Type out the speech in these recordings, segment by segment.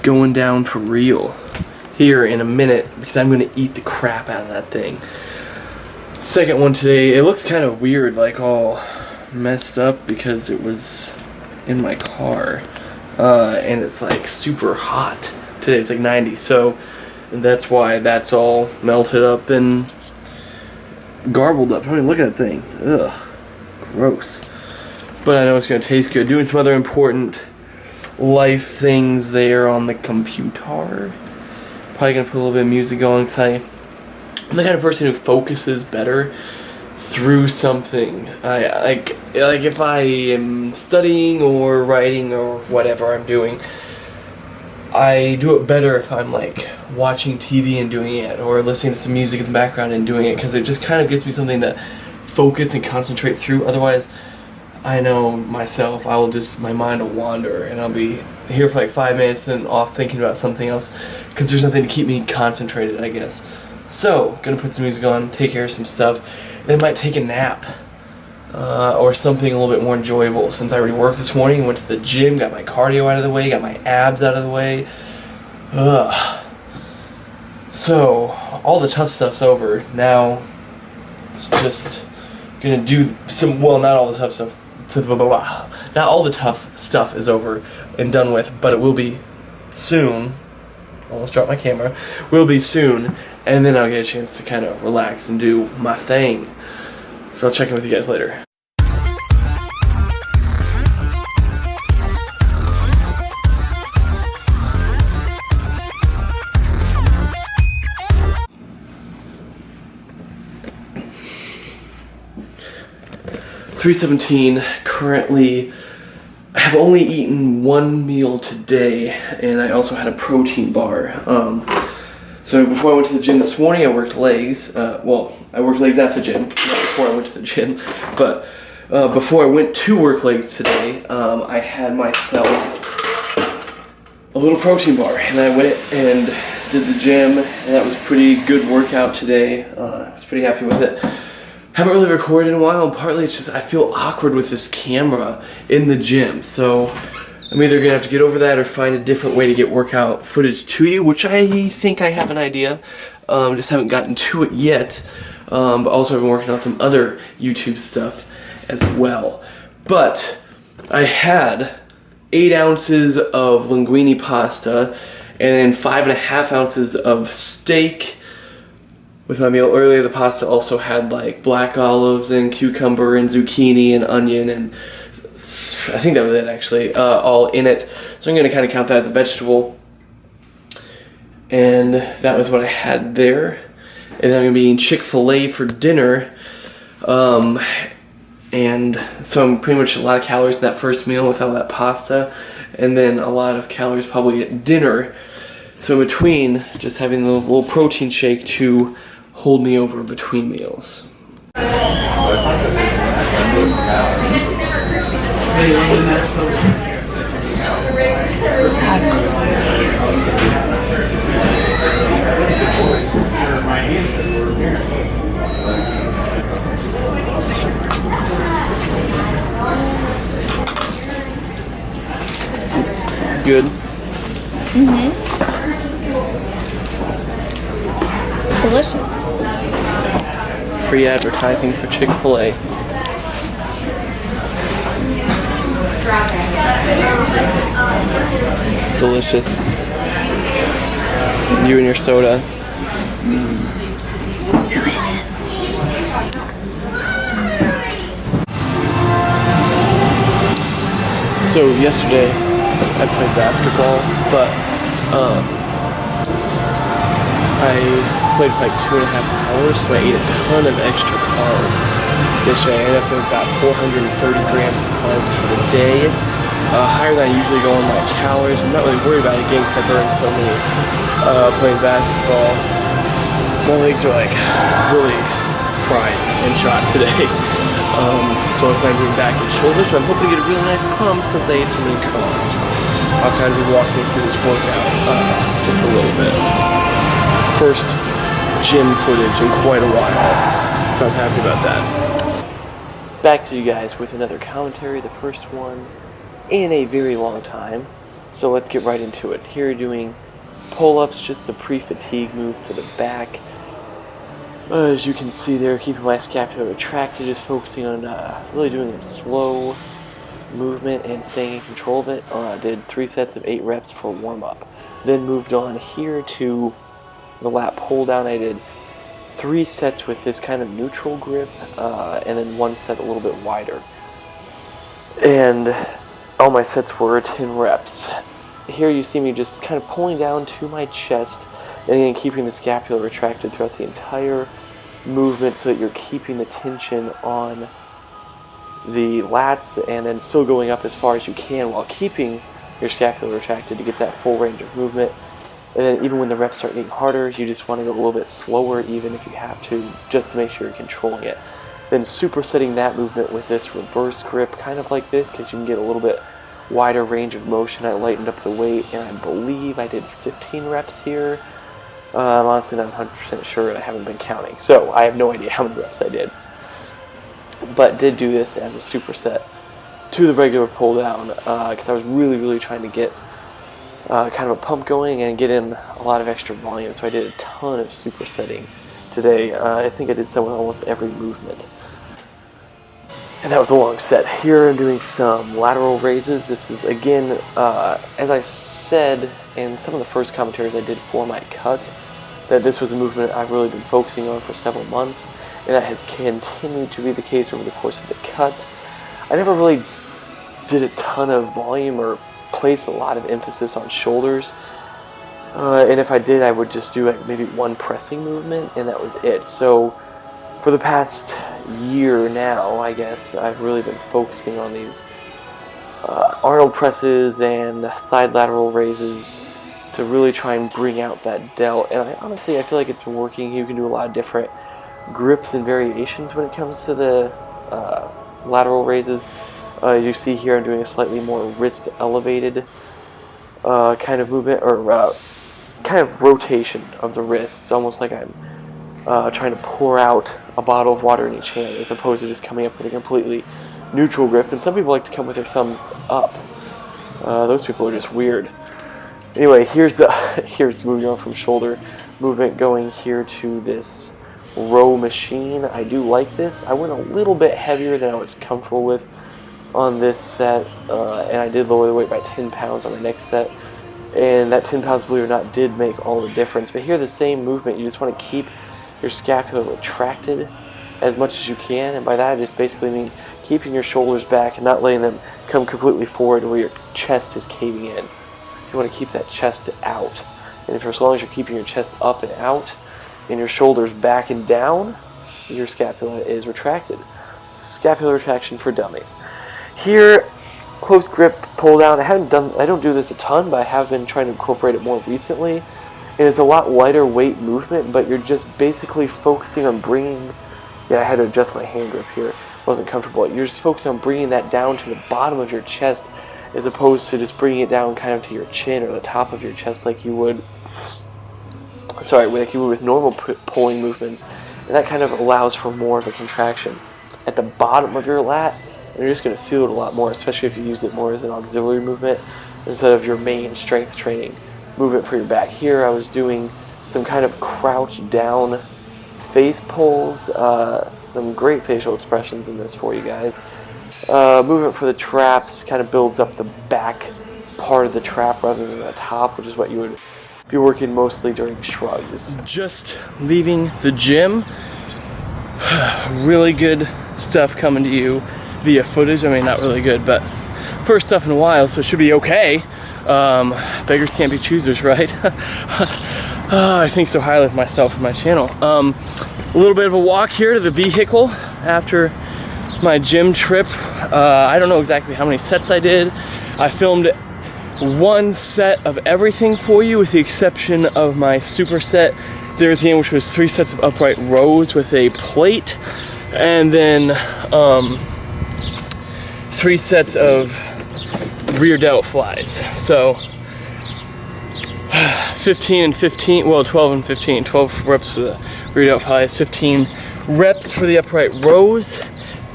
going down for real here in a minute because I'm gonna eat the crap out of that thing. Second one today, it looks kind of weird, like all messed up because it was in my car, and it's like super hot today. It's like 90, so that's why that's all melted up and garbled up. I mean, look at that thing. Ugh, gross. But I know it's gonna taste good. Doing some other important life things there on the computer. Probably gonna put a little bit of music on because I'm the kind of person who focuses better through something. I like if I am studying or writing or whatever I'm doing, I do it better if I'm like watching TV and doing it, or listening to some music in the background and doing it, because it just kind of gives me something to focus and concentrate through. Otherwise, I know myself, my mind will wander and I'll be here for like 5 minutes then off thinking about something else because there's nothing to keep me concentrated, I guess. So, gonna put some music on, take care of some stuff, then might take a nap. Or something a little bit more enjoyable, since I already worked this morning, went to the gym, got my cardio out of the way, got my abs out of the way. Ugh. So, all the tough stuff's over. Now, it's just gonna do some, well, not all the tough stuff, not all the tough stuff is over and done with, but it will be soon. Almost dropped my camera. Will be soon, and then I'll get a chance to kind of relax and do my thing. So I'll check in with you guys later. (3:17) currently. I have only eaten one meal today, and I also had a protein bar. So before I went to the gym this morning, I worked legs. Well, I worked legs at the gym, not before I went to the gym. But before I went to work legs today, I had myself a little protein bar, and I went and did the gym, and that was a pretty good workout today. I was pretty happy with it. Haven't really recorded in a while, and partly it's just I feel awkward with this camera in the gym, so I'm either gonna have to get over that or find a different way to get workout footage to you, which I think I have an idea, just haven't gotten to it yet, but also I've been working on some other YouTube stuff as well. But I had 8 ounces of linguine pasta and then 5.5 ounces of steak with my meal earlier. The pasta also had like black olives and cucumber and zucchini and onion, and I think that was it actually, all in it. So I'm going to kind of count that as a vegetable. And that was what I had there. And then I'm going to be eating Chick-fil-A for dinner. And so I'm pretty much a lot of calories in that first meal with all that pasta. And then a lot of calories probably at dinner. So in between, just having the little protein shake to hold me over between meals. Good. Delicious. Free advertising for Chick-fil-A. Delicious. You and your soda. Delicious. So yesterday I played basketball, but I played for like 2.5 hours, so I ate a ton of extra carbs. Yesterday I ended up with about 430 grams of carbs for the day. Higher than I usually go on my calories. I'm not really worried about it again because I burned so many playing basketball. My legs are like really fried and shot today. So I'm kind of doing back and shoulders, but I'm hoping to get a really nice pump since I ate so many carbs. I'll kind of be walking through this workout just a little bit. First gym footage in quite a while, so I'm happy about that. Back to you guys with another commentary, the first one in a very long time. So let's get right into it. Here you're doing pull-ups, just a pre-fatigue move for the back. As you can see there, keeping my scapula retracted, just focusing on really doing a slow movement and staying in control of it. Did 3 sets of 8 reps for warm-up. Then moved on here to the lat pull down. I did 3 sets with this kind of neutral grip, and then 1 set a little bit wider. And all my sets were 10 reps. Here you see me just kind of pulling down to my chest and then keeping the scapula retracted throughout the entire movement so that you're keeping the tension on the lats and then still going up as far as you can while keeping your scapula retracted to get that full range of movement. And then even when the reps start getting harder, you just want to go a little bit slower even if you have to, just to make sure you're controlling it. Then supersetting that movement with this reverse grip, kind of like this, because you can get a little bit wider range of motion. I lightened up the weight, and I believe I did 15 reps here. I'm honestly not 100% sure, and I haven't been counting, so I have no idea how many reps I did. But did do this as a superset to the regular pull down, because I was really trying to get kind of a pump going and get in a lot of extra volume, so I did a ton of supersetting today. I think I did some with almost every movement. And that was a long set. Here I'm doing some lateral raises. This is, again, as I said in some of the first commentaries I did for my cut, that this was a movement I've really been focusing on for several months, and that has continued to be the case over the course of the cut. I never really did a ton of volume or placed a lot of emphasis on shoulders, and if I did, I would just do like maybe 1 pressing movement, and that was it. So for the past year now, I guess, I've really been focusing on these Arnold presses and side lateral raises to really try and bring out that delt. And I feel like it's been working. You can do a lot of different grips and variations when it comes to the lateral raises. You see here I'm doing a slightly more wrist elevated kind of movement, or kind of rotation of the wrists, almost like I'm trying to pour out a bottle of water in each hand, as opposed to just coming up with a completely neutral grip. And some people like to come with their thumbs up. Those people are just weird. Anyway, here's moving on from shoulder movement, going here to this row machine. I do like this. I went a little bit heavier than I was comfortable with on this set, and I did lower the weight by 10 pounds on the next set. And that 10 pounds, believe it or not, did make all the difference. But here, the same movement, you just want to keep your scapula retracted as much as you can, and by that I just basically mean keeping your shoulders back and not letting them come completely forward where your chest is caving in. You want to keep that chest out, and as long as you're keeping your chest up and out and your shoulders back and down, your scapula is retracted. Scapular retraction for dummies. Here, close grip pull down. I don't do this a ton, but I have been trying to incorporate it more recently. And it's a lot lighter weight movement, but you're just basically focusing on bringing, I had to adjust my hand grip here, it wasn't comfortable. You're just focusing on bringing that down to the bottom of your chest, as opposed to just bringing it down kind of to your chin or the top of your chest like you would with normal pulling movements. And that kind of allows for more of a contraction at the bottom of your lat, and you're just going to feel it a lot more, especially if you use it more as an auxiliary movement instead of your main strength training movement for your back. Here I was doing some kind of crouch down face pulls, some great facial expressions in this for you guys. Movement for the traps kind of builds up the back part of the trap rather than the top, which is what you would be working mostly during shrugs. Just leaving the gym. Really good stuff coming to you via footage. I mean, not really good, but first stuff in a while, so it should be okay. Beggars can't be choosers, right? I think so highly of myself and my channel. A little bit of a walk here to the vehicle after my gym trip. I don't know exactly how many sets I did. I filmed 1 set of everything for you, with the exception of my superset there at the end, which was 3 sets of upright rows with a plate, and then 3 sets of rear delt flies. So 15 and 15, well, 12 and 15, 12 reps for the rear delt flies, 15 reps for the upright rows.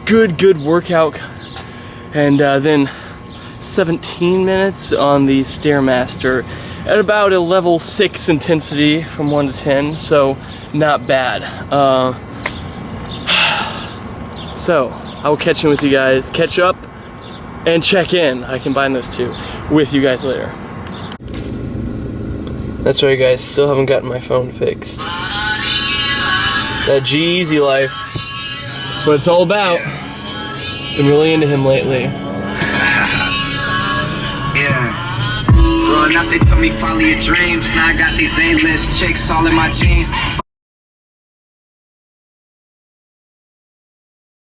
Good workout. And then 17 minutes on the Stairmaster at about a level 6 intensity from 1 to 10, so not bad. So I will catch up and check in. I combine those two with you guys later. That's right, guys, still haven't gotten my phone fixed. That G-Eazy life, that's what it's all about. Been really into him lately. Yeah. Growing up, they told me follow your dreams. Now I got these A-list chicks all in my jeans.